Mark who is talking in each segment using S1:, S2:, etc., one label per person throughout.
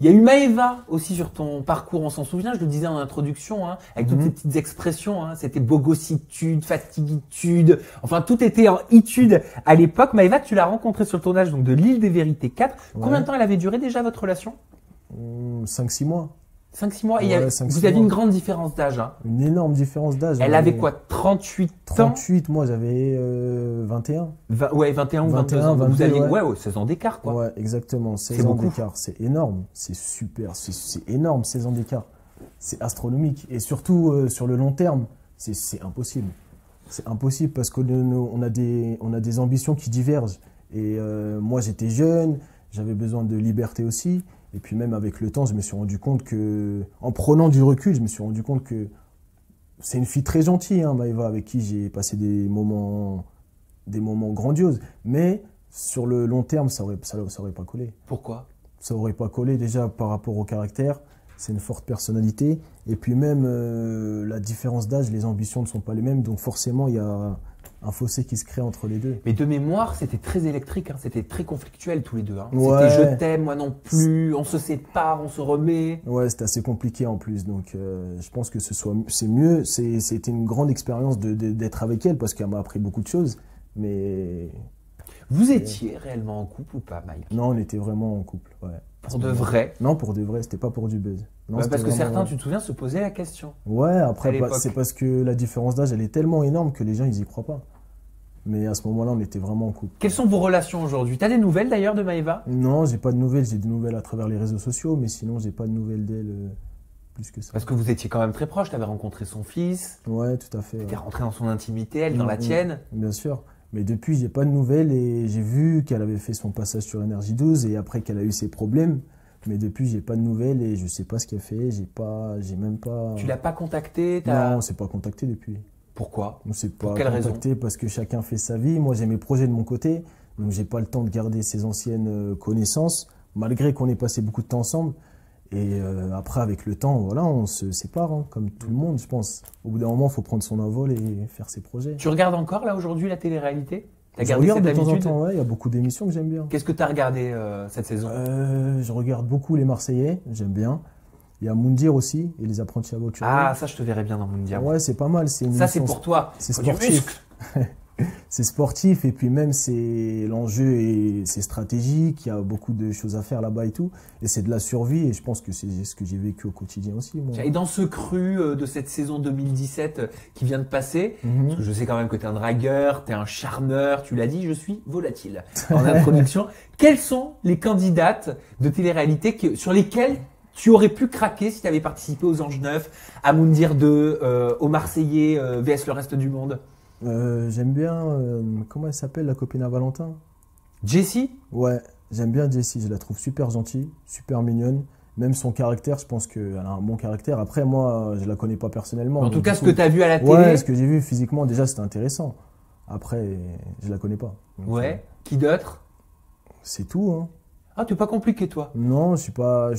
S1: Il y a eu Maëva aussi sur ton parcours, on s'en souvient, je le disais en introduction, hein, avec toutes ces petites expressions, hein, c'était bogossitude, fatiguitude, enfin tout était en itude à l'époque. Maëva, tu l'as rencontrée sur le tournage donc, de l'Île des Vérités 4.
S2: Ouais.
S1: Combien de temps elle avait duré déjà votre relation?
S2: 5-6 mois.
S1: 5-6 mois. Et
S2: Ouais,
S1: vous aviez une grande différence d'âge. Hein.
S2: Une énorme différence d'âge.
S1: Elle avait quoi, 38 ans?
S2: 38, moi j'avais 21.
S1: Ouais, 21 ou 22 ans.
S2: 22,
S1: vous aviez
S2: ouais.
S1: 16 ans d'écart, quoi.
S2: Ouais, exactement. 16 ans
S1: beaucoup.
S2: d'écart. C'est énorme. C'est super. C'est énorme, 16 ans d'écart. C'est astronomique. Et surtout, sur le long terme, c'est impossible. C'est impossible parce qu'on a des ambitions qui divergent. Et moi, j'étais jeune, j'avais besoin de liberté aussi. Et puis même avec le temps, je me suis rendu compte que, en prenant du recul, je me suis rendu compte que c'est une fille très gentille, hein, Maëva, avec qui j'ai passé des moments grandioses. Mais sur le long terme, ça aurait pas collé.
S1: Pourquoi? Ça
S2: aurait pas collé déjà par rapport au caractère. C'est une forte personnalité. Et puis même la différence d'âge, les ambitions ne sont pas les mêmes. Donc forcément, il y a un fossé qui se crée entre les deux.
S1: Mais de mémoire, c'était très électrique, hein, c'était très conflictuel tous les deux. Hein.
S2: Ouais.
S1: C'était je t'aime, moi non plus, on se sépare, on se remet.
S2: Ouais, c'était assez compliqué en plus. Donc je pense que c'est mieux. C'était une grande expérience d'être avec elle parce qu'elle m'a appris beaucoup de choses. Mais
S1: vous étiez réellement en couple ou pas, Mike?
S2: Non, on était vraiment en couple. Ouais.
S1: Pour de vrai?
S2: Non, pour de vrai, c'était pas pour du buzz. Non,
S1: parce que
S2: vraiment...
S1: certains, tu te souviens, se posaient la question.
S2: Ouais, après, c'est parce que la différence d'âge, elle est tellement énorme que les gens, ils y croient pas. Mais à ce moment-là, on était vraiment en couple.
S1: Quelles sont vos relations aujourd'hui? Tu as des nouvelles d'ailleurs de Maëva?
S2: Non, j'ai pas de nouvelles. J'ai des nouvelles à travers les réseaux sociaux, mais sinon, j'ai pas de nouvelles d'elle plus que ça.
S1: Parce que vous étiez quand même très proches, tu avais rencontré son fils.
S2: Ouais, tout à fait.
S1: Tu étais rentré dans son intimité, elle dans la tienne.
S2: Bien sûr. Mais depuis, j'ai pas de nouvelles et j'ai vu qu'elle avait fait son passage sur Énergie 12 et après qu'elle a eu ses problèmes. Mais depuis, j'ai pas de nouvelles et je sais pas ce qu'elle fait. J'ai même pas.
S1: Tu l'as pas contacté?
S2: Non, on s'est pas contacté depuis.
S1: Pourquoi?
S2: On s'est pas
S1: Pour quelle
S2: contacté
S1: raison?
S2: parce que chacun fait sa vie. Moi, j'ai mes projets de mon côté, donc j'ai pas le temps de garder ses anciennes connaissances, malgré qu'on ait passé beaucoup de temps ensemble. Et après, avec le temps, voilà, on se sépare, hein, comme tout le monde, je pense. Au bout d'un moment, il faut prendre son envol et faire ses projets.
S1: Tu regardes encore, là, aujourd'hui, la télé-réalité?
S2: Je regarde de temps en temps, ouais, il y a beaucoup d'émissions que j'aime bien.
S1: Qu'est-ce que tu as regardé cette saison?
S2: Je regarde beaucoup les Marseillais, j'aime bien. Il y a Moundir aussi, et les apprentis aventuriers.
S1: Ah, ça, je te verrais bien dans Moundir.
S2: Ouais, c'est pas mal.
S1: Ça, c'est pour toi.
S2: C'est sportif. C'est sportif, et puis même, l'enjeu et c'est stratégique. Il y a beaucoup de choses à faire là-bas et tout. Et c'est de la survie, et je pense que c'est ce que j'ai vécu au quotidien aussi. Moi.
S1: Et dans ce cru de cette saison 2017 qui vient de passer, parce que je sais quand même que tu es un dragueur, tu es un charmeur, tu l'as dit, je suis volatile en introduction. Quelles sont les candidates de télé-réalité sur lesquelles tu aurais pu craquer si tu avais participé aux Anges 9, à Moundir 2, aux Marseillais, vs le reste du monde?
S2: J'aime bien, comment elle s'appelle, la copine à Valentin?
S1: Jessie?
S2: Ouais, j'aime bien Jessie, je la trouve super gentille, super mignonne. Même son caractère, je pense qu'elle a un bon caractère. Après, moi, je la connais pas personnellement.
S1: En tout cas, ce que tu as vu à la télé.
S2: Ouais, ce que j'ai vu physiquement, déjà, c'était intéressant. Après, je la connais pas.
S1: Donc, ouais, qui d'autre?
S2: C'est tout, hein.
S1: Ah, tu n'es pas compliqué, toi?
S2: Non, je suis pas.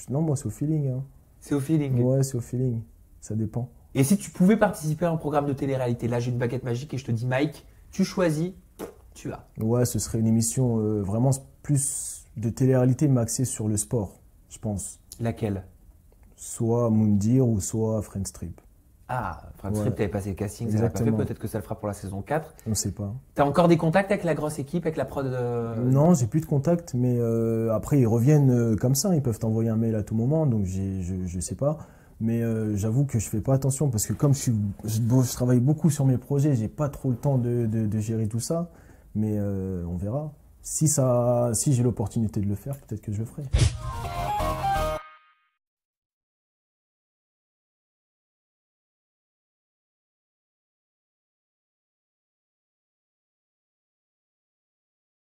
S2: Non, moi, c'est au feeling. Hein.
S1: C'est au feeling?
S2: Ouais, c'est au feeling. Ça dépend.
S1: Et si tu pouvais participer à un programme de télé-réalité, là j'ai une baguette magique et je te dis Mike, tu choisis, tu as.
S2: Ouais, ce serait une émission vraiment plus de télé-réalité mais axée sur le sport, je pense.
S1: Laquelle?
S2: Soit Moundir ou soit Friends Trip.
S1: Ah, Friends Trip, t'avais passé le casting, ça l'a pas fait, peut-être que ça le fera pour la saison 4.
S2: On sait pas.
S1: T'as encore des contacts avec la grosse équipe, avec la prod
S2: Non, j'ai plus de contacts, mais après ils reviennent comme ça, ils peuvent t'envoyer un mail à tout moment, donc je sais pas. Mais j'avoue que je fais pas attention parce que comme je travaille beaucoup sur mes projets, j'ai pas trop le temps de gérer tout ça. Mais on verra. Si j'ai l'opportunité de le faire, peut-être que je le ferai.